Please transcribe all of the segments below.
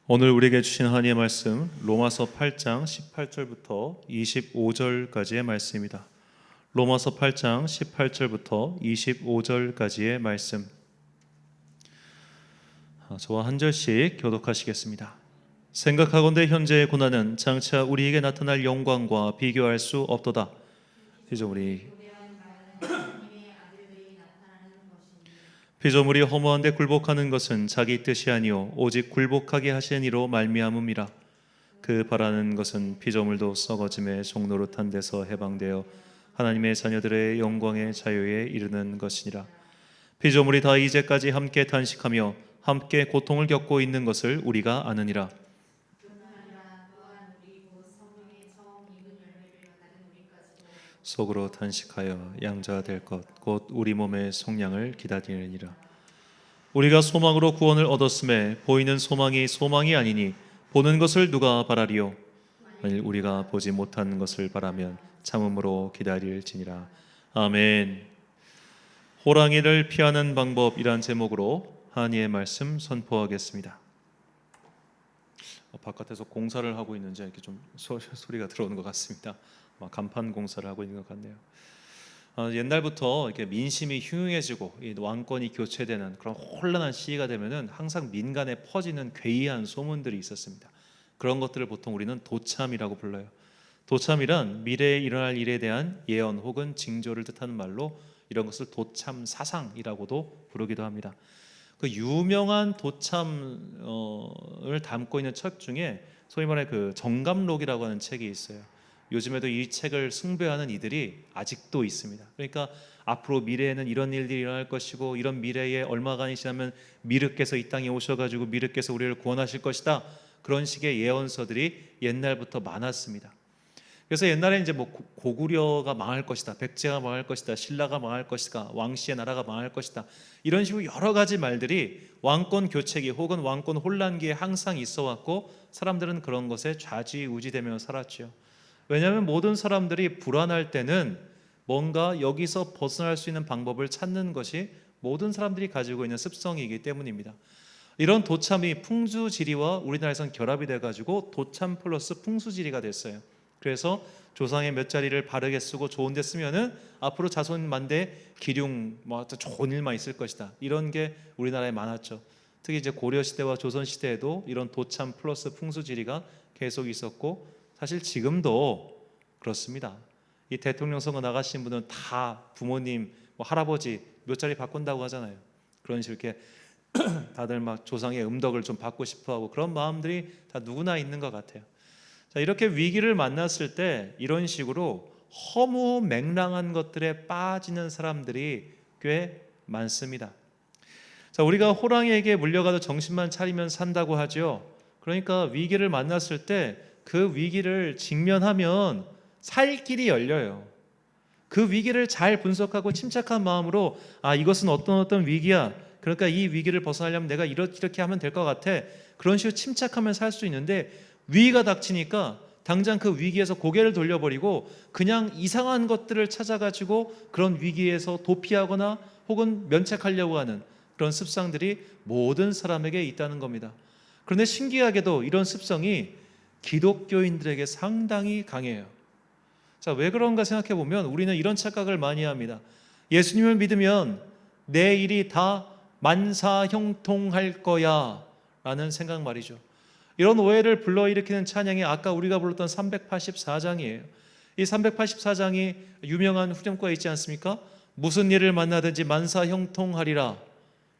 오늘 우리에게 주신 하나님의 말씀 로마서 8장 18절부터 25절까지의 말씀입니다. 로마서 8장 18절부터 25절까지의 말씀, 저와 한 절씩 교독하시겠습니다. 생각하건대 현재의 고난은 장차 우리에게 나타날 영광과 비교할 수 없도다. 피조물이 허무한데 굴복하는 것은 자기 뜻이 아니요 오직 굴복하게 하시는 이로 말미암음이라. 그 바라는 것은 피조물도 썩어짐의 종노릇한 데서 해방되어 하나님의 자녀들의 영광의 자유에 이르는 것이니라. 피조물이 다 이제까지 함께 탄식하며 함께 고통을 겪고 있는 것을 우리가 아느니라. 속으로 탄식하여 양자 될 것 곧 우리 몸의 속량을 기다리느니라. 우리가 소망으로 구원을 얻었음에 보이는 소망이 소망이 아니니 보는 것을 누가 바라리요? 만일 우리가 보지 못한 것을 바라면 참음으로 기다릴지니라. 아멘. 호랑이를 피하는 방법이란 제목으로 하나님의 말씀 선포하겠습니다. 바깥에서 공사를 하고 있는지 이렇게 좀 소리가 들어오는 것 같습니다. 간판 공사를 하고 있는 것 같네요. 옛날부터 이렇게 민심이 흉흉해지고 이 왕권이 교체되는 그런 혼란한 시기가 되면은 항상 민간에 퍼지는 괴이한 소문들이 있었습니다. 그런 것들을 보통 우리는 도참이라고 불러요. 도참이란 미래에 일어날 일에 대한 예언 혹은 징조를 뜻하는 말로 이런 것을 도참 사상이라고도 부르기도 합니다. 그 유명한 도참을 담고 있는 책 중에 소위 말해 그 정감록이라고 하는 책이 있어요. 요즘에도 이 책을 숭배하는 이들이 아직도 있습니다. 그러니까 앞으로 미래에는 이런 일들이 일어날 것이고 이런 미래에 얼마간이 지나면 미륵께서 이 땅에 오셔가지고 미륵께서 우리를 구원하실 것이다. 그런 식의 예언서들이 옛날부터 많았습니다. 그래서 옛날에 이제 뭐 고구려가 망할 것이다, 백제가 망할 것이다, 신라가 망할 것이다, 왕씨의 나라가 망할 것이다, 이런 식으로 여러 가지 말들이 왕권 교체기 혹은 왕권 혼란기에 항상 있어 왔고 사람들은 그런 것에 좌지우지되며 살았죠. 왜냐하면 모든 사람들이 불안할 때는 뭔가 여기서 벗어날 수 있는 방법을 찾는 것이 모든 사람들이 가지고 있는 습성이기 때문입니다. 이런 도참이 풍수지리와 우리나라에선 결합이 돼가지고 도참 플러스 풍수지리가 됐어요. 그래서 조상의 몇 자리를 바르게 쓰고 좋은 데 쓰면은 앞으로 자손만대 기륭 좋은 일만 있을 것이다. 이런 게 우리나라에 많았죠. 특히 이제 고려 시대와 조선 시대에도 이런 도참 플러스 풍수지리가 계속 있었고 사실 지금도 그렇습니다. 이 대통령 선거 나가신 분은 다 부모님, 할아버지 몇 자리 바꾼다고 하잖아요. 그런 식으로 이렇게 다들 막 조상의 음덕을 좀 받고 싶어하고 그런 마음들이 다 누구나 있는 것 같아요. 자, 이렇게 위기를 만났을 때 이런 식으로 허무맹랑한 것들에 빠지는 사람들이 꽤 많습니다. 자, 우리가 호랑이에게 물려가도 정신만 차리면 산다고 하죠. 그러니까 위기를 만났을 때 그 위기를 직면하면 살 길이 열려요. 그 위기를 잘 분석하고 침착한 마음으로 이것은 어떤 위기야. 그러니까 이 위기를 벗어나려면 내가 이렇게 하면 될 것 같아. 그런 식으로 침착하면 살 수 있는데 위기가 닥치니까 당장 그 위기에서 고개를 돌려버리고 그냥 이상한 것들을 찾아가지고 그런 위기에서 도피하거나 혹은 면책하려고 하는 그런 습성들이 모든 사람에게 있다는 겁니다. 그런데 신기하게도 이런 습성이 기독교인들에게 상당히 강해요. 자, 왜 그런가 생각해 보면 우리는 이런 착각을 많이 합니다. 예수님을 믿으면 내 일이 다 만사형통할 거야 라는 생각 말이죠. 이런 오해를 불러일으키는 찬양이 아까 우리가 불렀던 384장이에요. 이 384장이 유명한 후렴구가 있지 않습니까? 무슨 일을 만나든지 만사형통하리라.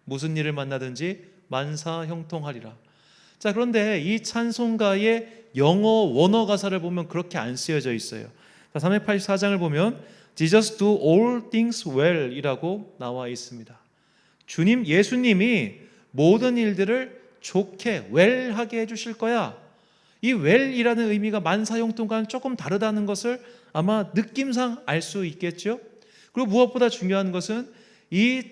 무슨 일을 만나든지 만사형통하리라. 자, 그런데 이 찬송가의 영어 원어 가사를 보면 그렇게 안 쓰여져 있어요. 384장을 보면 Jesus do all things well 이라고 나와 있습니다. 예수님이 모든 일들을 좋게 웰하게 해주실 거야. 이 웰이라는 의미가 만사형통과는 조금 다르다는 것을 아마 느낌상 알 수 있겠죠. 그리고 무엇보다 중요한 것은 이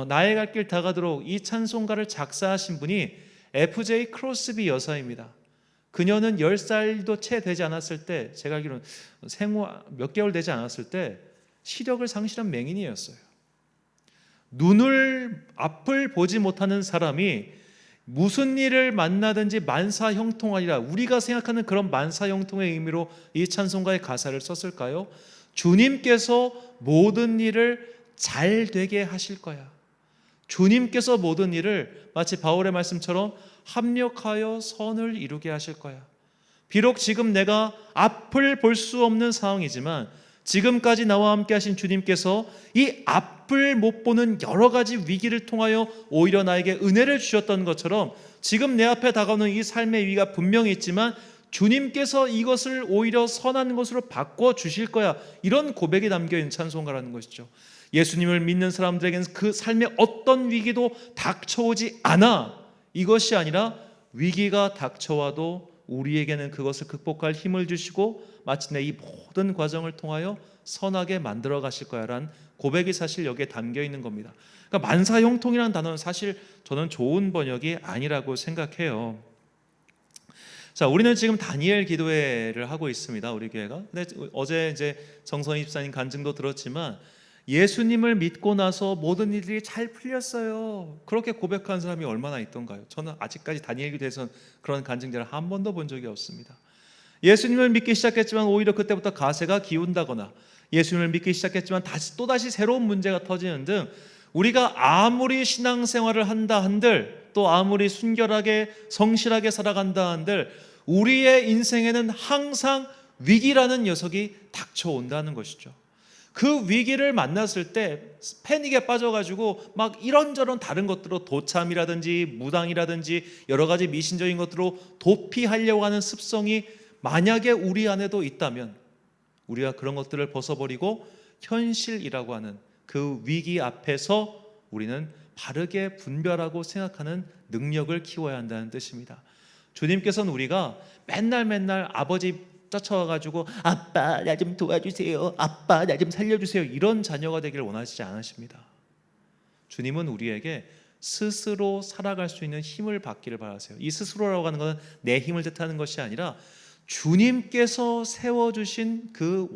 나의 갈 길 다가도록 이 찬송가를 작사하신 분이 F.J. 크로스비 여사입니다. 그녀는 10살도 채 되지 않았을 때, 제가 알기로는 생후 몇 개월 되지 않았을 때 시력을 상실한 맹인이었어요. 앞을 보지 못하는 사람이 무슨 일을 만나든지 만사형통하리라. 우리가 생각하는 그런 만사형통의 의미로 이 찬송가의 가사를 썼을까요? 주님께서 모든 일을 잘 되게 하실 거야. 주님께서 모든 일을 마치 바울의 말씀처럼 합력하여 선을 이루게 하실 거야. 비록 지금 내가 앞을 볼 수 없는 상황이지만 지금까지 나와 함께 하신 주님께서 이 앞을 못 보는 여러 가지 위기를 통하여 오히려 나에게 은혜를 주셨던 것처럼 지금 내 앞에 다가오는 이 삶의 위기가 분명히 있지만 주님께서 이것을 오히려 선한 것으로 바꿔 주실 거야. 이런 고백이 담겨 있는 찬송가라는 것이죠. 예수님을 믿는 사람들에게는 그 삶의 어떤 위기도 닥쳐오지 않아. 이것이 아니라 위기가 닥쳐와도 우리에게는 그것을 극복할 힘을 주시고 마침내 이 모든 과정을 통하여 선하게 만들어 가실 거야 라는 고백이 사실 여기에 담겨 있는 겁니다. 그러니까 만사형통이라는 단어는 사실 저는 좋은 번역이 아니라고 생각해요. 자, 우리는 지금 다니엘 기도회를 하고 있습니다. 우리 교회가. 근데 어제 이제 정선희 집사님 간증도 들었지만 예수님을 믿고 나서 모든 일들이 잘 풀렸어요. 그렇게 고백한 사람이 얼마나 있던가요? 저는 아직까지 다니엘 기도에서는 그런 간증자를 한 번도 본 적이 없습니다. 예수님을 믿기 시작했지만 오히려 그때부터 가세가 기운다거나 예수님을 믿기 시작했지만 또다시 새로운 문제가 터지는 등 우리가 아무리 신앙생활을 한다 한들 또 아무리 순결하게 성실하게 살아간다 한들 우리의 인생에는 항상 위기라는 녀석이 닥쳐온다는 것이죠. 그 위기를 만났을 때 패닉에 빠져가지고 막 이런저런 다른 것들로 도참이라든지 무당이라든지 여러 가지 미신적인 것들로 도피하려고 하는 습성이 만약에 우리 안에도 있다면 우리가 그런 것들을 벗어버리고 현실이라고 하는 그 위기 앞에서 우리는 바르게 분별하고 생각하는 능력을 키워야 한다는 뜻입니다. 주님께서는 우리가 맨날 아버지 쫓아와가지고 아빠 나 좀 도와주세요, 아빠 나 좀 살려주세요 이런 자녀가 되기를 원하시지 않으십니다. 주님은 우리에게 스스로 살아갈 수 있는 힘을 받기를 바라세요. 이 스스로라고 하는 것은 내 힘을 뜻하는 것이 아니라 주님께서 세워주신 그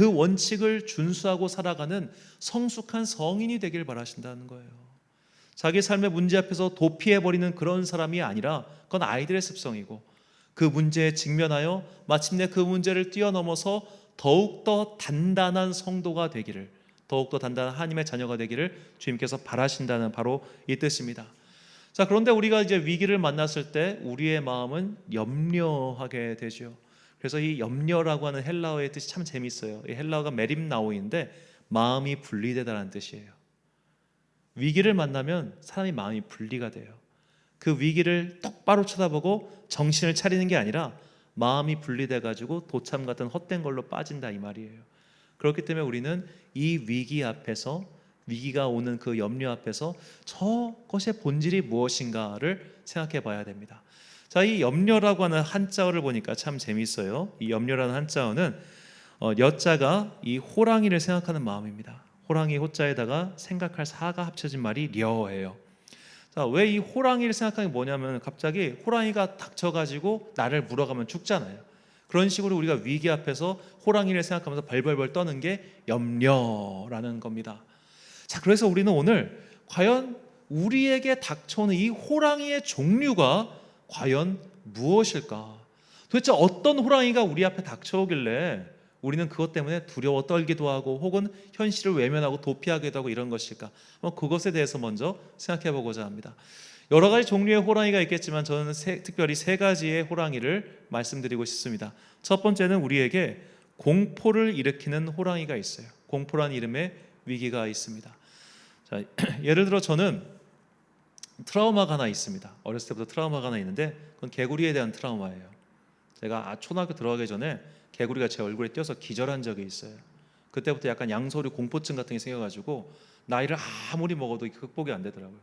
원칙을 준수하고 살아가는 성숙한 성인이 되길 바라신다는 거예요. 자기 삶의 문제 앞에서 도피해버리는 그런 사람이 아니라 그건 아이들의 습성이고 그 문제에 직면하여 마침내 그 문제를 뛰어넘어서 더욱더 단단한 성도가 되기를, 더욱더 단단한 하나님의 자녀가 되기를 주님께서 바라신다는 바로 이 뜻입니다. 자, 그런데 우리가 이제 위기를 만났을 때 우리의 마음은 염려하게 되죠. 그래서 이 염려라고 하는 헬라어의 뜻이 참 재밌어요. 이 헬라어가 메림나오인데 마음이 분리되다라는 뜻이에요. 위기를 만나면 사람이 마음이 분리가 돼요. 그 위기를 똑바로 쳐다보고 정신을 차리는 게 아니라 마음이 분리돼 가지고 도참 같은 헛된 걸로 빠진다 이 말이에요. 그렇기 때문에 우리는 이 위기 앞에서, 위기가 오는 그 염려 앞에서 저것의 본질이 무엇인가를 생각해 봐야 됩니다. 자, 이 염려라고 하는 한자어를 보니까 참 재밌어요. 이 염려라는 한자어는 여자가 이 호랑이를 생각하는 마음입니다. 호랑이 호자에다가 생각할 사가 합쳐진 말이 려예요. 자, 왜 이 호랑이를 생각하는 게 뭐냐면 갑자기 호랑이가 닥쳐가지고 나를 물어가면 죽잖아요. 그런 식으로 우리가 위기 앞에서 호랑이를 생각하면서 벌벌벌 떠는 게 염려라는 겁니다. 자, 그래서 우리는 오늘 과연 우리에게 닥쳐오는 이 호랑이의 종류가 과연 무엇일까? 도대체 어떤 호랑이가 우리 앞에 닥쳐오길래 우리는 그것 때문에 두려워 떨기도 하고 혹은 현실을 외면하고 도피하기도 하고 이런 것일까? 그것에 대해서 먼저 생각해 보고자 합니다. 여러 가지 종류의 호랑이가 있겠지만 저는 특별히 세 가지의 호랑이를 말씀드리고 싶습니다. 첫 번째는 우리에게 공포를 일으키는 호랑이가 있어요. 공포란 이름의 위기가 있습니다. 자, 예를 들어 저는 트라우마가 하나 있습니다. 어렸을 때부터 트라우마가 하나 있는데 그건 개구리에 대한 트라우마예요. 제가 초등학교 들어가기 전에 개구리가 제 얼굴에 뛰어서 기절한 적이 있어요. 그때부터 약간 양서류 공포증 같은 게 생겨가지고 나이를 아무리 먹어도 극복이 안 되더라고요.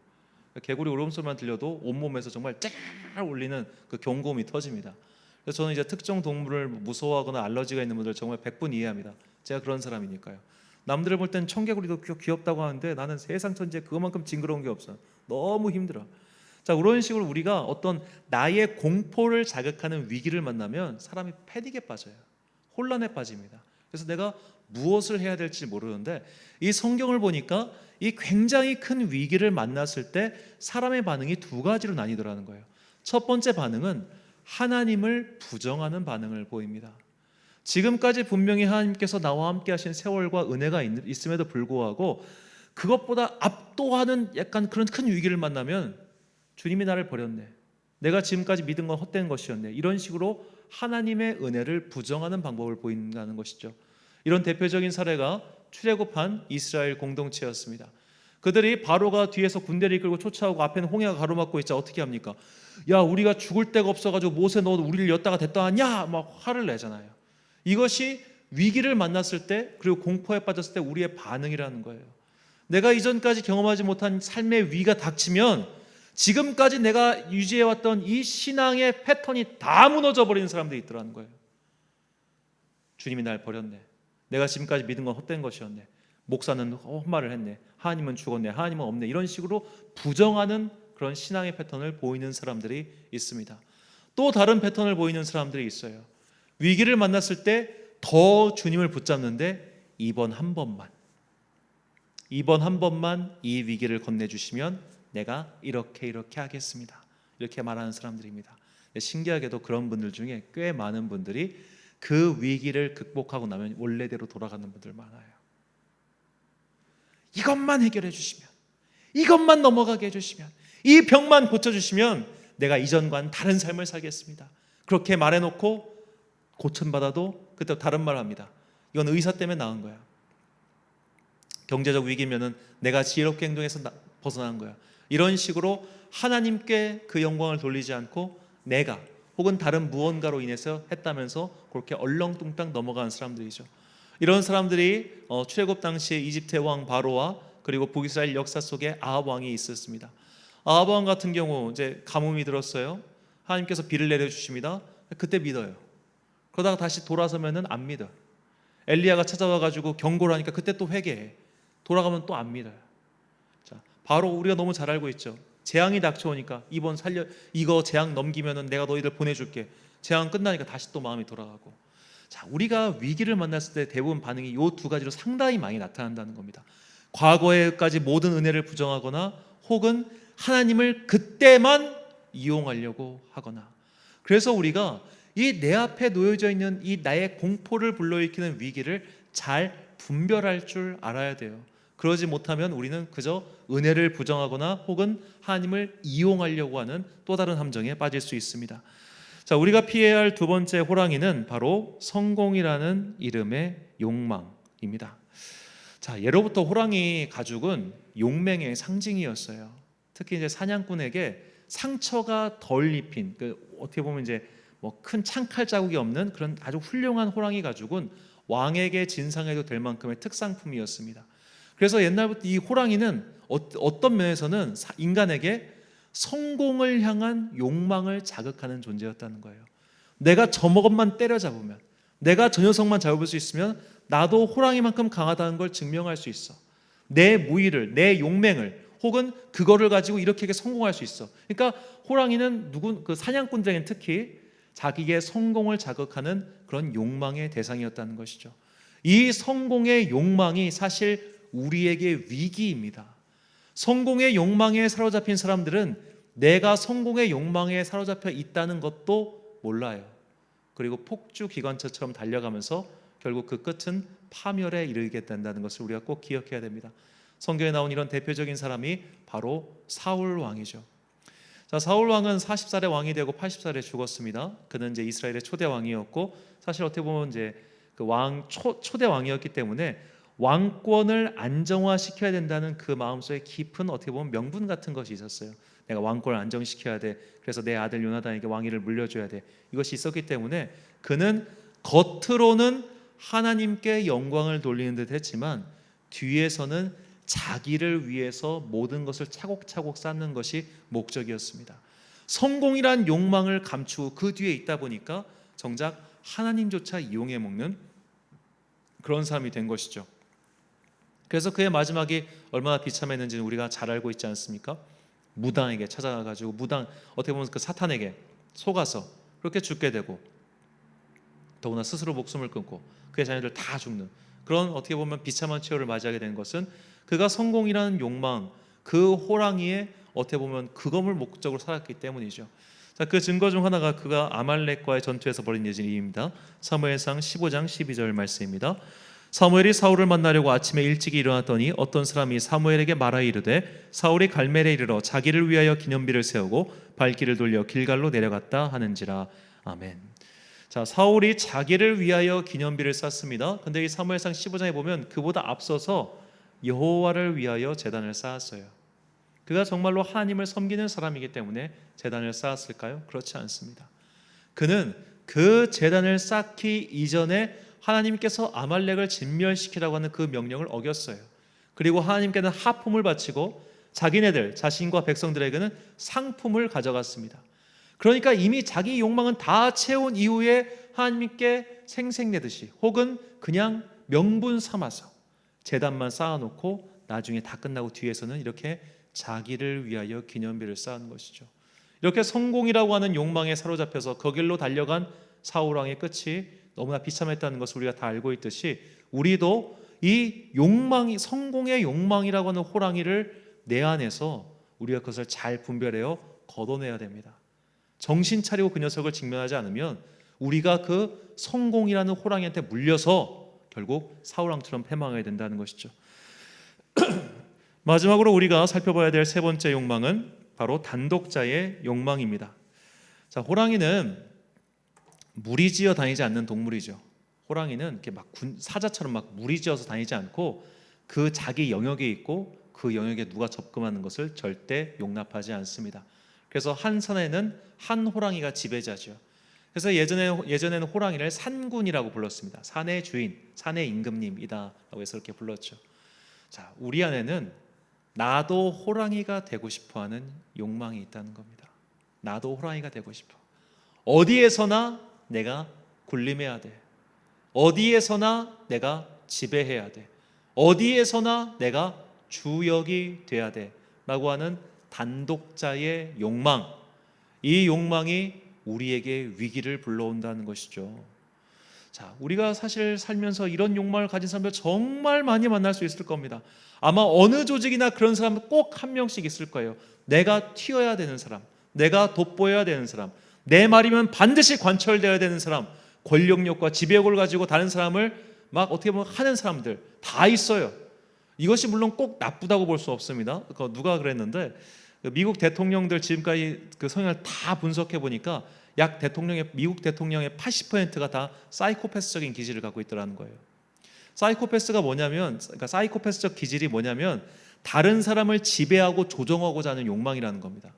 개구리 울음소리만 들려도 온몸에서 정말 쫙 울리는 그 경고음이 터집니다. 그래서 저는 이제 특정 동물을 무서워하거나 알러지가 있는 분들 정말 100분 이해합니다. 제가 그런 사람이니까요. 남들을 볼 땐 청개구리도 귀엽다고 하는데 나는 세상 천지에 그만큼 징그러운 게 없어요. 너무 힘들어. 자, 그런 식으로 우리가 어떤 나의 공포를 자극하는 위기를 만나면 사람이 패닉에 빠져요. 혼란에 빠집니다. 그래서 내가 무엇을 해야 될지 모르는데 이 성경을 보니까 이 굉장히 큰 위기를 만났을 때 사람의 반응이 두 가지로 나뉘더라는 거예요. 첫 번째 반응은 하나님을 부정하는 반응을 보입니다. 지금까지 분명히 하나님께서 나와 함께 하신 세월과 은혜가 있음에도 불구하고 그것보다 압도하는 약간 그런 큰 위기를 만나면 주님이 나를 버렸네, 내가 지금까지 믿은 건 헛된 것이었네, 이런 식으로 하나님의 은혜를 부정하는 방법을 보인다는 것이죠. 이런 대표적인 사례가 출애굽한 이스라엘 공동체였습니다. 그들이 바로가 뒤에서 군대를 이끌고 쫓아오고 앞에는 홍해가 가로막고 있자 어떻게 합니까? 야, 우리가 죽을 데가 없어가지고 모세 너 우리를 엿다가 됐다 하냐, 막 화를 내잖아요. 이것이 위기를 만났을 때, 그리고 공포에 빠졌을 때 우리의 반응이라는 거예요. 내가 이전까지 경험하지 못한 삶의 위기가 닥치면 지금까지 내가 유지해왔던 이 신앙의 패턴이 다 무너져 버리는 사람들이 있더라는 거예요. 주님이 날 버렸네, 내가 지금까지 믿은 건 헛된 것이었네, 목사는 헛말을 했네, 하나님은 죽었네, 하나님은 없네, 이런 식으로 부정하는 그런 신앙의 패턴을 보이는 사람들이 있습니다. 또 다른 패턴을 보이는 사람들이 있어요. 위기를 만났을 때 더 주님을 붙잡는데 이번 한 번만 이 위기를 건네주시면 내가 이렇게 하겠습니다, 이렇게 말하는 사람들입니다. 신기하게도 그런 분들 중에 꽤 많은 분들이 그 위기를 극복하고 나면 원래대로 돌아가는 분들 많아요. 이것만 해결해 주시면, 이것만 넘어가게 해주시면, 이 병만 고쳐주시면 내가 이전과는 다른 삶을 살겠습니다, 그렇게 말해놓고 고침받아도 그때 다른 말 합니다. 이건 의사 때문에 나은 거야, 경제적 위기면은 내가 지혜롭게 행동해서 벗어난 거야, 이런 식으로 하나님께 그 영광을 돌리지 않고 내가 혹은 다른 무언가로 인해서 했다면서 그렇게 얼렁뚱땅 넘어가는 사람들이죠. 이런 사람들이 출애굽 당시에 이집트의 왕 바로와 그리고 북이스라엘 역사 속에 아합 왕이 있었습니다. 아합 왕 같은 경우 이제 가뭄이 들었어요. 하나님께서 비를 내려 주십니다. 그때 믿어요. 그러다가 다시 돌아서면은 안 믿어. 엘리야가 찾아와 가지고 경고를 하니까 그때 또 회개해. 돌아가면 또 안 믿어요. 자, 바로 우리가 너무 잘 알고 있죠. 재앙이 닥쳐오니까 이거 재앙 넘기면은 내가 너희들 보내줄게. 재앙 끝나니까 다시 또 마음이 돌아가고. 자, 우리가 위기를 만났을 때 대부분 반응이 이 두 가지로 상당히 많이 나타난다는 겁니다. 과거에까지 모든 은혜를 부정하거나 혹은 하나님을 그때만 이용하려고 하거나. 그래서 우리가 이 내 앞에 놓여져 있는 이 나의 공포를 불러일으키는 위기를 잘 분별할 줄 알아야 돼요. 그러지 못하면 우리는 그저 은혜를 부정하거나 혹은 하나님을 이용하려고 하는 또 다른 함정에 빠질 수 있습니다. 자, 우리가 피해야 할 두 번째 호랑이는 바로 성공이라는 이름의 욕망입니다. 자, 예로부터 호랑이 가죽은 용맹의 상징이었어요. 특히 이제 사냥꾼에게 상처가 덜 입힌, 어떻게 보면 이제 뭐 큰 창칼 자국이 없는 그런 아주 훌륭한 호랑이 가죽은 왕에게 진상해도 될 만큼의 특상품이었습니다. 그래서 옛날부터 이 호랑이는 어떤 면에서는 인간에게 성공을 향한 욕망을 자극하는 존재였다는 거예요. 내가 저것만 때려잡으면, 내가 저 녀석만 잡을 수 있으면 나도 호랑이만큼 강하다는 걸 증명할 수 있어. 내 무의를, 내 용맹을, 혹은 그거를 가지고 이렇게 성공할 수 있어. 그러니까 호랑이는 그 사냥꾼들에게는 특히 자기의 성공을 자극하는 그런 욕망의 대상이었다는 것이죠. 이 성공의 욕망이 사실 우리에게 위기입니다. 성공의 욕망에 사로잡힌 사람들은 내가 성공의 욕망에 사로잡혀 있다는 것도 몰라요. 그리고 폭주 기관차처럼 달려가면서 결국 그 끝은 파멸에 이르게 된다는 것을 우리가 꼭 기억해야 됩니다. 성경에 나온 이런 대표적인 사람이 바로 사울 왕이죠. 자, 사울 왕은 40살에 왕이 되고 80살에 죽었습니다. 그는 이제 이스라엘의 초대 왕이었고, 사실 어떻게 보면 이제 그 초대 왕이었기 때문에 왕권을 안정화시켜야 된다는 그 마음속에 깊은 어떻게 보면 명분 같은 것이 있었어요. 내가 왕권을 안정시켜야 돼. 그래서 내 아들 요나단에게 왕위를 물려줘야 돼. 이것이 있었기 때문에 그는 겉으로는 하나님께 영광을 돌리는 듯 했지만 뒤에서는 자기를 위해서 모든 것을 차곡차곡 쌓는 것이 목적이었습니다. 성공이란 욕망을 감추고 그 뒤에 있다 보니까 정작 하나님조차 이용해 먹는 그런 사람이 된 것이죠. 그래서 그의 마지막이 얼마나 비참했는지는 우리가 잘 알고 있지 않습니까? 무당에게 찾아가가지고 어떻게 보면 그 사탄에게 속아서 그렇게 죽게 되고, 더구나 스스로 목숨을 끊고 그의 자녀들 다 죽는 그런 어떻게 보면 비참한 최후를 맞이하게 된 것은 그가 성공이라는 욕망, 그 호랑이의 어떻게 보면 그것을 목적으로 살았기 때문이죠. 자, 그 증거 중 하나가 그가 아말렉과의 전투에서 벌인 일입니다. 사무엘상 15장 12절 말씀입니다. 사무엘이 사울을 만나려고 아침에 일찍 일어났더니 어떤 사람이 사무엘에게 말하여 이르되 사울이 갈멜에 이르러 자기를 위하여 기념비를 세우고 발길을 돌려 길갈로 내려갔다 하는지라. 아멘. 자, 사울이 자기를 위하여 기념비를 쌓습니다. 근데 이 사무엘상 15장에 보면 그보다 앞서서 여호와를 위하여 제단을 쌓았어요. 그가 정말로 하나님을 섬기는 사람이기 때문에 제단을 쌓았을까요? 그렇지 않습니다. 그는 그 제단을 쌓기 이전에 하나님께서 아말렉을 진멸시키라고 하는 그 명령을 어겼어요. 그리고 하나님께는 하품을 바치고 자기네들, 자신과 백성들에게는 상품을 가져갔습니다. 그러니까 이미 자기 욕망은 다 채운 이후에 하나님께 생색내듯이 혹은 그냥 명분 삼아서 제단만 쌓아놓고 나중에 다 끝나고 뒤에서는 이렇게 자기를 위하여 기념비를 쌓은 것이죠. 이렇게 성공이라고 하는 욕망에 사로잡혀서 거길로 달려간 사울왕의 끝이 너무나 비참했다는 것을 우리가 다 알고 있듯이 우리도 이 욕망이, 성공의 욕망이라고 하는 호랑이를 내 안에서 우리가 그것을 잘 분별해요 걷어내야 됩니다. 정신 차리고 그 녀석을 직면하지 않으면 우리가 그 성공이라는 호랑이한테 물려서 결국 사울왕처럼 패망하게 된다는 것이죠. 마지막으로 우리가 살펴봐야 될 세 번째 욕망은 바로 단독자의 욕망입니다. 자, 호랑이는 무리지어 다니지 않는 동물이죠. 호랑이는 이렇게 막 사자처럼 막 무리지어서 다니지 않고 그 자기 영역에 있고 그 영역에 누가 접근하는 것을 절대 용납하지 않습니다. 그래서 한 산에는 한 호랑이가 지배자죠. 그래서 예전에는 호랑이를 산군이라고 불렀습니다. 산의 주인, 산의 임금님이다라고 해서 이렇게 불렀죠. 자, 우리 안에는 나도 호랑이가 되고 싶어하는 욕망이 있다는 겁니다. 나도 호랑이가 되고 싶어. 어디에서나 내가 군림해야 돼. 어디에서나 내가 지배해야 돼. 어디에서나 내가 주역이 돼야 돼 라고 하는 단독자의 욕망, 이 욕망이 우리에게 위기를 불러온다는 것이죠. 자, 우리가 사실 살면서 이런 욕망을 가진 사람들 정말 많이 만날 수 있을 겁니다. 아마 어느 조직이나 그런 사람 꼭 한 명씩 있을 거예요. 내가 튀어야 되는 사람, 내가 돋보여야 되는 사람, 내 말이면 반드시 관철되어야 되는 사람, 권력욕과 지배욕을 가지고 다른 사람을 막 어떻게 보면 하는 사람들 다 있어요. 이것이 물론 꼭 나쁘다고 볼 수 없습니다. 누가 그랬는데 미국 대통령들 지금까지 그 성향을 다 분석해 보니까 미국 대통령의 80%가 다 사이코패스적인 기질을 갖고 있더라는 거예요. 사이코패스가 뭐냐면, 그러니까 사이코패스적 기질이 뭐냐면 다른 사람을 지배하고 조종하고자 하는 욕망이라는 겁니다.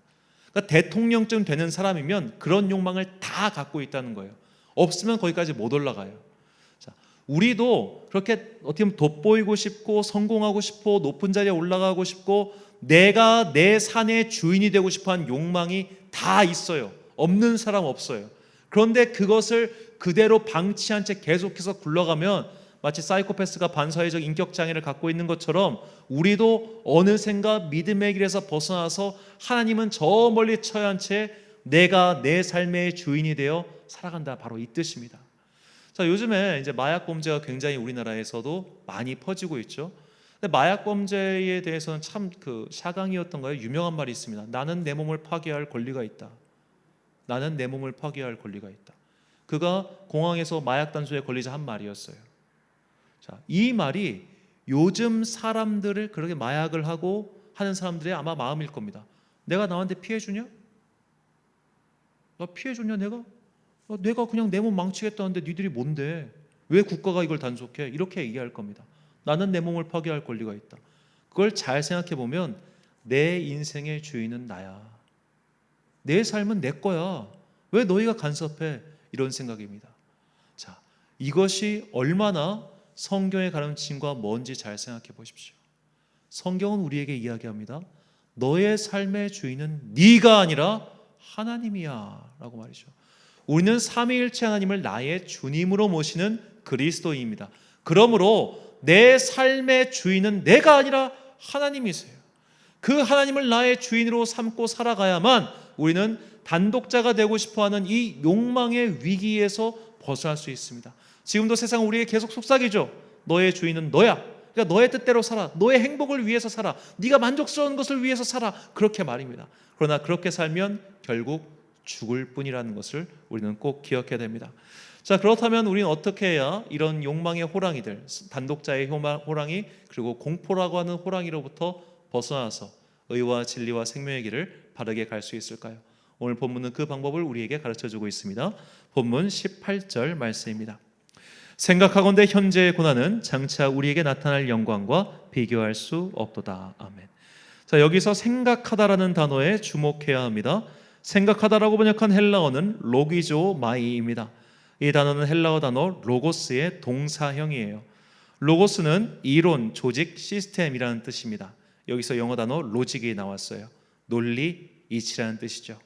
그러니까 대통령쯤 되는 사람이면 그런 욕망을 다 갖고 있다는 거예요. 없으면 거기까지 못 올라가요. 자, 우리도 그렇게 어떻게 보면 돋보이고 싶고 성공하고 싶고 높은 자리에 올라가고 싶고 내가 내 산의 주인이 되고 싶어하는 욕망이 다 있어요. 없는 사람 없어요. 그런데 그것을 그대로 방치한 채 계속해서 굴러가면 마치 사이코패스가 반사회적 인격 장애를 갖고 있는 것처럼 우리도 어느샌가 믿음의 길에서 벗어나서 하나님은 저 멀리 처한 채 내가 내 삶의 주인이 되어 살아간다, 바로 이 뜻입니다. 자, 요즘에 이제 마약 범죄가 굉장히 우리나라에서도 많이 퍼지고 있죠. 근데 마약 범죄에 대해서는 참 샤강이었던가요? 유명한 말이 있습니다. 나는 내 몸을 파괴할 권리가 있다. 나는 내 몸을 파괴할 권리가 있다. 그가 공항에서 마약 단속에 걸리자 한 말이었어요. 자, 이 말이 요즘 사람들을 그렇게 마약을 하고 하는 사람들의 아마 마음일 겁니다. 내가 남한테 피해 주냐? 나 피해 줬냐 내가? 내가 그냥 내 몸 망치겠다는데 니들이 뭔데? 왜 국가가 이걸 단속해? 이렇게 얘기할 겁니다. 나는 내 몸을 파괴할 권리가 있다. 그걸 잘 생각해 보면 내 인생의 주인은 나야. 내 삶은 내 거야. 왜 너희가 간섭해? 이런 생각입니다. 자, 이것이 얼마나 성경의 가르침과 뭔지 잘 생각해 보십시오. 성경은 우리에게 이야기합니다. 너의 삶의 주인은 네가 아니라 하나님이야 라고 말이죠. 우리는 삼위일체 하나님을 나의 주님으로 모시는 그리스도인입니다. 그러므로 내 삶의 주인은 내가 아니라 하나님이세요. 그 하나님을 나의 주인으로 삼고 살아가야만 우리는 단독자가 되고 싶어하는 이 욕망의 위기에서 벗어날 수 있습니다. 지금도 세상은 우리에게 계속 속삭이죠. 너의 주인은 너야. 그러니까 너의 뜻대로 살아. 너의 행복을 위해서 살아. 네가 만족스러운 것을 위해서 살아. 그렇게 말입니다. 그러나 그렇게 살면 결국 죽을 뿐이라는 것을 우리는 꼭 기억해야 됩니다. 자, 그렇다면 우리는 어떻게 해야 이런 욕망의 호랑이들, 단독자의 호랑이, 그리고 공포라고 하는 호랑이로부터 벗어나서 의와 진리와 생명의 길을 바르게 갈 수 있을까요? 오늘 본문은 그 방법을 우리에게 가르쳐주고 있습니다. 본문 18절 말씀입니다. 생각하건대 현재의 고난은 장차 우리에게 나타날 영광과 비교할 수 없도다. 아멘. 자, 여기서 생각하다라는 단어에 주목해야 합니다. 생각하다라고 번역한 헬라어는 로기조 마이입니다. 이 단어는 헬라어 단어 로고스의 동사형이에요. 로고스는 이론, 조직, 시스템이라는 뜻입니다. 여기서 영어 단어 로직이 나왔어요. 논리, 이치라는 뜻이죠.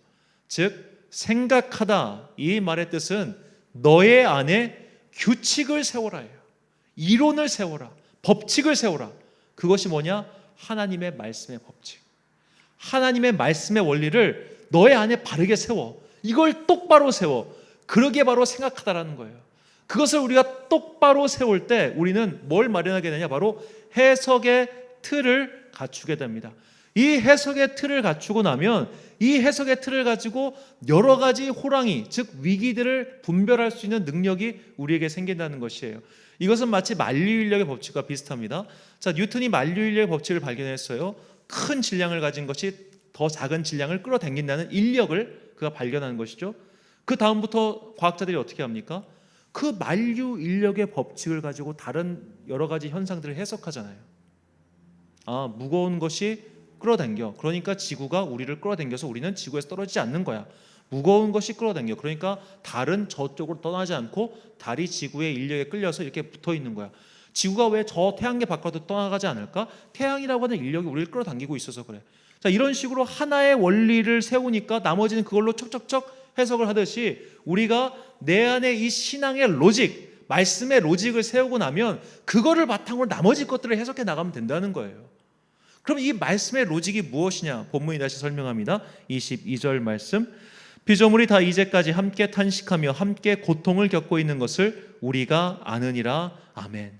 즉 생각하다, 이 말의 뜻은 너의 안에 규칙을 세워라예요. 이론을 세워라. 법칙을 세워라. 그것이 뭐냐? 하나님의 말씀의 법칙. 하나님의 말씀의 원리를 너의 안에 바르게 세워. 이걸 똑바로 세워. 그러게 바로 생각하다라는 거예요. 그것을 우리가 똑바로 세울 때 우리는 뭘 마련하게 되냐? 바로 해석의 틀을 갖추게 됩니다. 이 해석의 틀을 갖추고 나면 이 해석의 틀을 가지고 여러 가지 호랑이, 즉 위기들을 분별할 수 있는 능력이 우리에게 생긴다는 것이에요. 이것은 마치 만류인력의 법칙과 비슷합니다. 자, 뉴턴이 만류인력의 법칙을 발견했어요. 큰 질량을 가진 것이 더 작은 질량을 끌어당긴다는 인력을 그가 발견한 것이죠. 그 다음부터 과학자들이 어떻게 합니까? 그 만류인력의 법칙을 가지고 다른 여러 가지 현상들을 해석하잖아요. 아, 무거운 것이 끌어당겨. 그러니까 지구가 우리를 끌어당겨서 우리는 지구에서 떨어지지 않는 거야. 무거운 것이 끌어당겨. 그러니까 달은 저쪽으로 떠나지 않고 달이 지구의 인력에 끌려서 이렇게 붙어 있는 거야. 지구가 왜 저 태양계 밖으로 떠나가지 않을까? 태양이라고 하는 인력이 우리를 끌어당기고 있어서 그래. 자, 이런 식으로 하나의 원리를 세우니까 나머지는 그걸로 척척척 해석을 하듯이 우리가 내 안에 이 신앙의 로직, 말씀의 로직을 세우고 나면 그거를 바탕으로 나머지 것들을 해석해 나가면 된다는 거예요. 그럼 이 말씀의 로직이 무엇이냐? 본문이 다시 설명합니다. 22절 말씀. 피조물이 다 이제까지 함께 탄식하며 함께 고통을 겪고 있는 것을 우리가 아느니라. 아멘.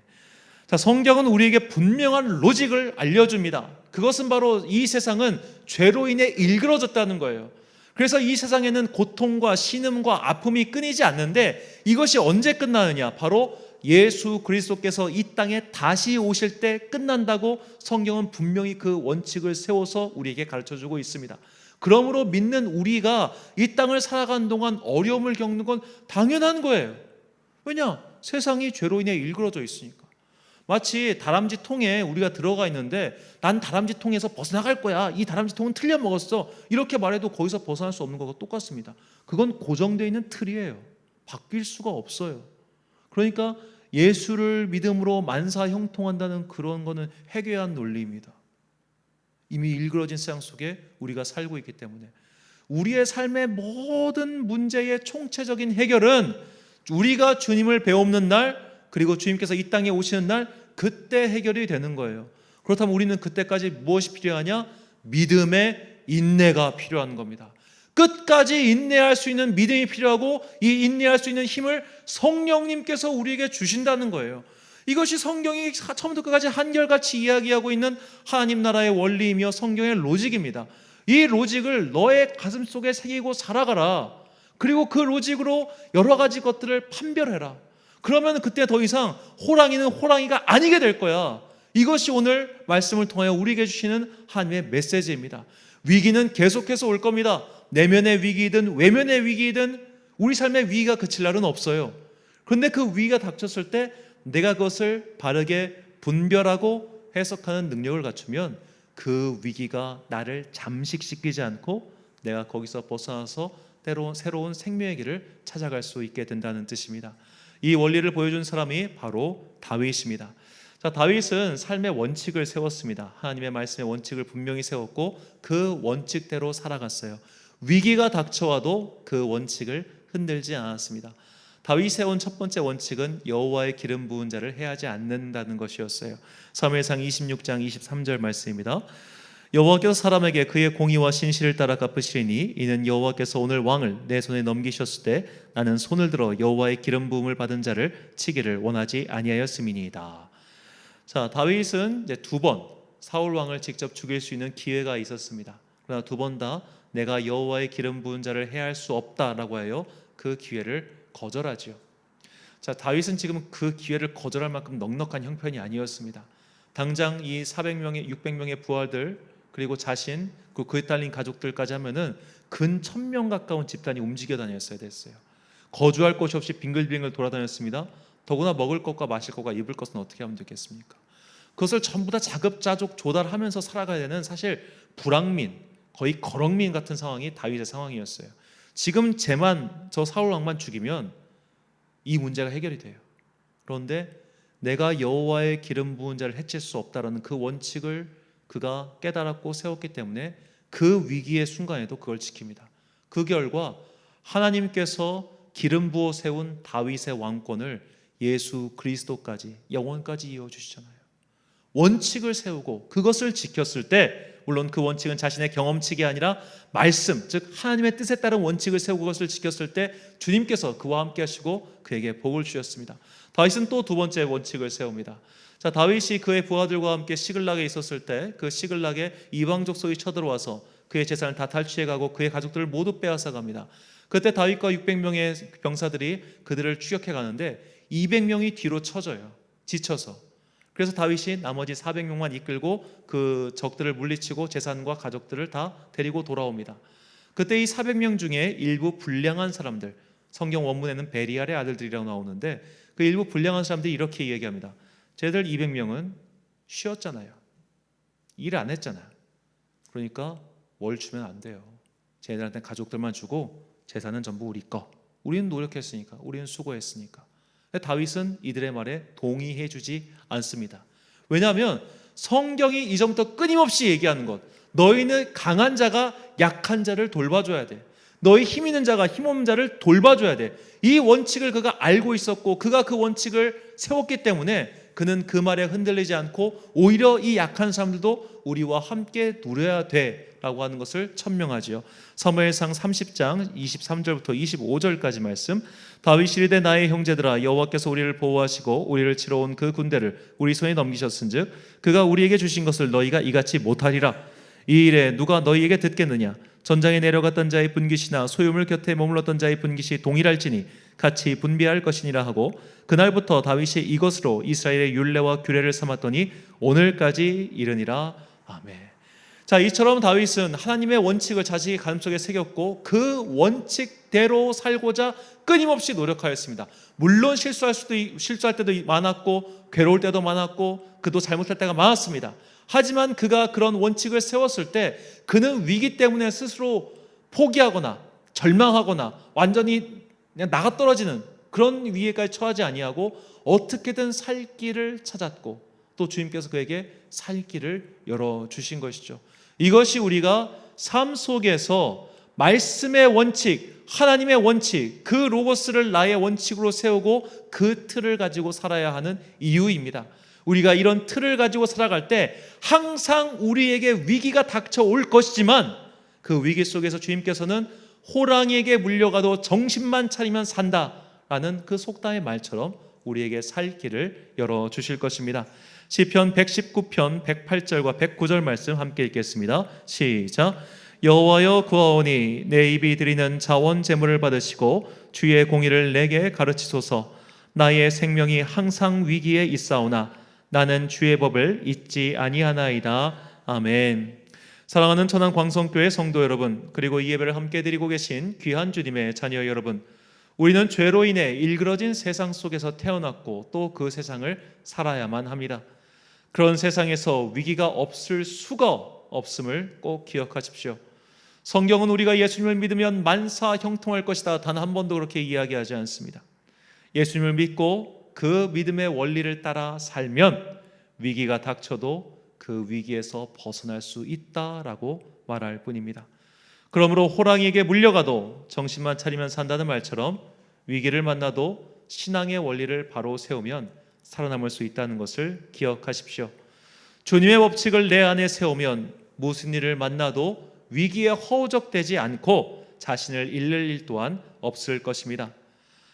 자, 성경은 우리에게 분명한 로직을 알려줍니다. 그것은 바로 이 세상은 죄로 인해 일그러졌다는 거예요. 그래서 이 세상에는 고통과 신음과 아픔이 끊이지 않는데 이것이 언제 끝나느냐? 바로 예수 그리스도께서 이 땅에 다시 오실 때 끝난다고 성경은 분명히 그 원칙을 세워서 우리에게 가르쳐주고 있습니다. 그러므로 믿는 우리가 이 땅을 살아가는 동안 어려움을 겪는 건 당연한 거예요. 왜냐? 세상이 죄로 인해 일그러져 있으니까. 마치 다람쥐 통에 우리가 들어가 있는데 난 다람쥐 통에서 벗어나갈 거야. 이 다람쥐 통은 틀려 먹었어. 이렇게 말해도 거기서 벗어날 수 없는 거가 똑같습니다. 그건 고정되어 있는 틀이에요. 바뀔 수가 없어요. 그러니까 예수를 믿음으로 만사 형통한다는 그런 거는 해괴한 논리입니다. 이미 일그러진 세상 속에 우리가 살고 있기 때문에 우리의 삶의 모든 문제의 총체적인 해결은 우리가 주님을 배움는 날, 그리고 주님께서 이 땅에 오시는 날, 그때 해결이 되는 거예요. 그렇다면 우리는 그때까지 무엇이 필요하냐? 믿음의 인내가 필요한 겁니다. 끝까지 인내할 수 있는 믿음이 필요하고 이 인내할 수 있는 힘을 성령님께서 우리에게 주신다는 거예요. 이것이 성경이 처음부터 끝까지 한결같이 이야기하고 있는 하나님 나라의 원리이며 성경의 로직입니다. 이 로직을 너의 가슴 속에 새기고 살아가라. 그리고 그 로직으로 여러 가지 것들을 판별해라. 그러면 그때 더 이상 호랑이는 호랑이가 아니게 될 거야. 이것이 오늘 말씀을 통하여 우리에게 주시는 하나님의 메시지입니다. 위기는 계속해서 올 겁니다. 내면의 위기이든 외면의 위기이든 우리 삶의 위기가 그칠 날은 없어요. 그런데 그 위기가 닥쳤을 때 내가 그것을 바르게 분별하고 해석하는 능력을 갖추면 그 위기가 나를 잠식시키지 않고 내가 거기서 벗어나서 때로 새로운 생명의 길을 찾아갈 수 있게 된다는 뜻입니다. 이 원리를 보여준 사람이 바로 다윗입니다. 자, 다윗은 삶의 원칙을 세웠습니다. 하나님의 말씀의 원칙을 분명히 세웠고 그 원칙대로 살아갔어요. 위기가 닥쳐와도 그 원칙을 흔들지 않았습니다. 다윗이 세운 첫 번째 원칙은 여호와의 기름 부은 자를 해하지 않는다는 것이었어요. 사무엘상 26장 23절 말씀입니다. 여호와께서 사람에게 그의 공의와 신실을 따라 갚으시리니 이는 여호와께서 오늘 왕을 내 손에 넘기셨을 때 나는 손을 들어 여호와의 기름 부음을 받은 자를 치기를 원하지 아니하였음이니이다. 자, 다윗은 이제 두 번 사울 왕을 직접 죽일 수 있는 기회가 있었습니다. 그러나 두 번 다 내가 여호와의 기름 부은 자를 해할 수 없다라고 하여 그 기회를 거절하지요. 자, 다윗은 지금 그 기회를 거절할 만큼 넉넉한 형편이 아니었습니다. 당장 이 400명의 600명의 부하들 그리고 자신 그에 딸린 가족들까지 하면은 근 1000명 가까운 집단이 움직여 다녔어야 됐어요. 거주할 곳이 없이 빙글빙글 돌아다녔습니다. 더구나 먹을 것과 마실 것과 입을 것은 어떻게 하면 되겠습니까? 그것을 전부 다 자급자족 조달하면서 살아가야 되는 사실 불황민, 거의 거렁민 같은 상황이 다윗의 상황이었어요. 지금 저 사울 왕만 죽이면 이 문제가 해결이 돼요. 그런데 내가 여호와의 기름 부은 자를 해칠 수 없다라는 그 원칙을 그가 깨달았고 세웠기 때문에 그 위기의 순간에도 그걸 지킵니다. 그 결과 하나님께서 기름 부어 세운 다윗의 왕권을 예수 그리스도까지 영원까지 이어주시잖아요. 원칙을 세우고 그것을 지켰을 때, 물론 그 원칙은 자신의 경험칙이 아니라 말씀, 즉 하나님의 뜻에 따른 원칙을 세우고 그것을 지켰을 때 주님께서 그와 함께 하시고 그에게 복을 주셨습니다. 다윗은 또 두 번째 원칙을 세웁니다. 자, 다윗이 그의 부하들과 함께 시글락에 있었을 때 그 시글락에 이방 족속이 쳐들어와서 그의 재산을 다 탈취해가고 그의 가족들을 모두 빼앗아 갑니다. 그때 다윗과 600명의 병사들이 그들을 추격해 가는데 200명이 뒤로 쳐져요. 지쳐서. 그래서 다윗이 나머지 400명만 이끌고 그 적들을 물리치고 재산과 가족들을 다 데리고 돌아옵니다. 그때 이 400명 중에 일부 불량한 사람들, 성경 원문에는 베리알의 아들들이라고 나오는데 그 일부 불량한 사람들이 이렇게 얘기합니다. 쟤들 200명은 쉬었잖아요. 일 안 했잖아요. 그러니까 뭘 주면 안 돼요. 쟤들한테 가족들만 주고 재산은 전부 우리 거. 우리는 노력했으니까, 우리는 수고했으니까. 다윗은 이들의 말에 동의해 주지 않습니다. 왜냐하면 성경이 이전부터 끊임없이 얘기하는 것, 너희는 강한 자가 약한 자를 돌봐줘야 돼. 너희 힘 있는 자가 힘 없는 자를 돌봐줘야 돼. 이 원칙을 그가 알고 있었고 그가 그 원칙을 세웠기 때문에 그는 그 말에 흔들리지 않고 오히려 이 약한 사람들도 우리와 함께 누려야 돼라고 하는 것을 천명하지요. 사무엘상 30장 23절부터 25절까지 말씀. 다윗이 이르되 나의 형제들아 여호와께서 우리를 보호하시고 우리를 치러 온 그 군대를 우리 손에 넘기셨은즉 그가 우리에게 주신 것을 너희가 이같이 못하리라. 이 일에 누가 너희에게 듣겠느냐? 전장에 내려갔던 자의 분깃이나 소유물 곁에 머물렀던 자의 분깃이 동일할지니 같이 분비할 것이니라 하고 그날부터 다윗이 이것으로 이스라엘의 율례와 규례를 삼았더니 오늘까지 이르니라. 아멘. 자, 이처럼 다윗은 하나님의 원칙을 자식의 가슴속에 새겼고 그 원칙대로 살고자 끊임없이 노력하였습니다. 물론 실수할 때도 많았고 괴로울 때도 많았고 그도 잘못할 때가 많았습니다. 하지만 그가 그런 원칙을 세웠을 때 그는 위기 때문에 스스로 포기하거나 절망하거나 완전히 그냥 나가 떨어지는 그런 위기까지 처하지 아니하고 어떻게든 살 길을 찾았고 또 주님께서 그에게 살 길을 열어주신 것이죠. 이것이 우리가 삶 속에서 말씀의 원칙, 하나님의 원칙, 그 로고스를 나의 원칙으로 세우고 그 틀을 가지고 살아야 하는 이유입니다. 우리가 이런 틀을 가지고 살아갈 때 항상 우리에게 위기가 닥쳐올 것이지만 그 위기 속에서 주님께서는 호랑이에게 물려가도 정신만 차리면 산다라는 그 속담의 말처럼 우리에게 살 길을 열어주실 것입니다. 시편 119편 108절과 109절 말씀 함께 읽겠습니다. 시작. 여호와여 구하오니 내 입이 드리는 자원 제물을 받으시고 주의 공의를 내게 가르치소서. 나의 생명이 항상 위기에 있사오나 나는 주의 법을 잊지 아니하나이다. 아멘. 사랑하는 천안 광성교회 성도 여러분, 그리고 이 예배를 함께 드리고 계신 귀한 주님의 자녀 여러분, 우리는 죄로 인해 일그러진 세상 속에서 태어났고 또 그 세상을 살아야만 합니다. 그런 세상에서 위기가 없을 수가 없음을 꼭 기억하십시오. 성경은 우리가 예수님을 믿으면 만사 형통할 것이다 단 한 번도 그렇게 이야기하지 않습니다. 예수님을 믿고 그 믿음의 원리를 따라 살면 위기가 닥쳐도 그 위기에서 벗어날 수 있다라고 말할 뿐입니다. 그러므로 호랑이에게 물려가도 정신만 차리면 산다는 말처럼 위기를 만나도 신앙의 원리를 바로 세우면 살아남을 수 있다는 것을 기억하십시오. 주님의 법칙을 내 안에 세우면 무슨 일을 만나도 위기에 허우적대지 않고 자신을 잃을 일 또한 없을 것입니다.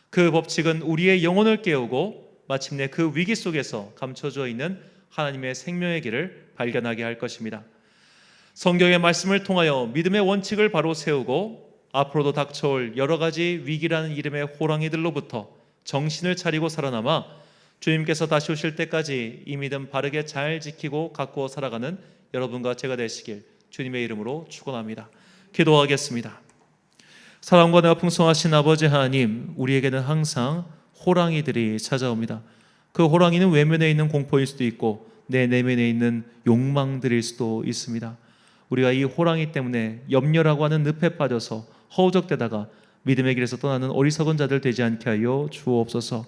그 법칙은 우리의 영혼을 깨우고 마침내 그 위기 속에서 감춰져 있는 하나님의 생명의 길을 발견하게 할 것입니다. 성경의 말씀을 통하여 믿음의 원칙을 바로 세우고 앞으로도 닥쳐올 여러 가지 위기라는 이름의 호랑이들로부터 정신을 차리고 살아남아 주님께서 다시 오실 때까지 이 믿음 바르게 잘 지키고 가꾸어 살아가는 여러분과 제가 되시길 주님의 이름으로 축원합니다. 기도하겠습니다. 사랑과 은혜가 풍성하신 아버지 하나님, 우리에게는 항상 호랑이들이 찾아옵니다. 그 호랑이는 외면에 있는 공포일 수도 있고 내 내면에 있는 욕망들일 수도 있습니다. 우리가 이 호랑이 때문에 염려라고 하는 늪에 빠져서 허우적대다가 믿음의 길에서 떠나는 어리석은 자들 되지 않게 하여 주옵소서.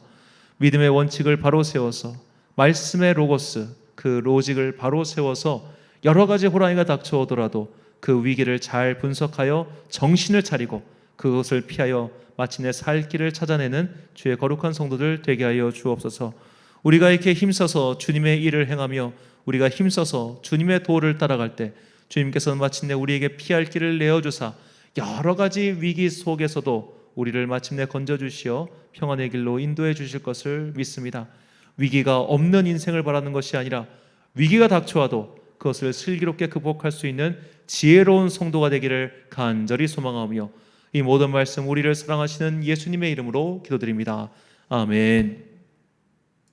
믿음의 원칙을 바로 세워서 말씀의 로고스, 그 로직을 바로 세워서 여러 가지 호랑이가 닥쳐오더라도 그 위기를 잘 분석하여 정신을 차리고 그것을 피하여 마침내 살 길을 찾아내는 주의 거룩한 성도들 되게 하여 주옵소서. 우리가 이렇게 힘써서 주님의 일을 행하며 우리가 힘써서 주님의 도를 따라갈 때 주님께서는 마침내 우리에게 피할 길을 내어주사 여러 가지 위기 속에서도 우리를 마침내 건져주시어 평안의 길로 인도해 주실 것을 믿습니다. 위기가 없는 인생을 바라는 것이 아니라 위기가 닥쳐와도 그것을 슬기롭게 극복할 수 있는 지혜로운 성도가 되기를 간절히 소망하며 이 모든 말씀 우리를 사랑하시는 예수님의 이름으로 기도드립니다. 아멘.